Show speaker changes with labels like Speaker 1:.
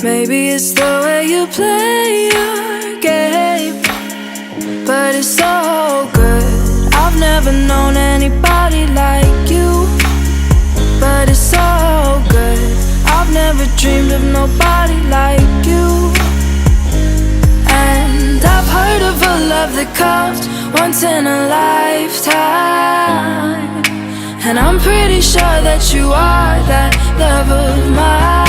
Speaker 1: Maybe it's the way you play your game, but it's so good. I've never known anybody like you, but it's so good. I've never dreamed of nobody like you. And I've heard of a love that comes once in a lifetime, and I'm pretty sure that you are that love of mine.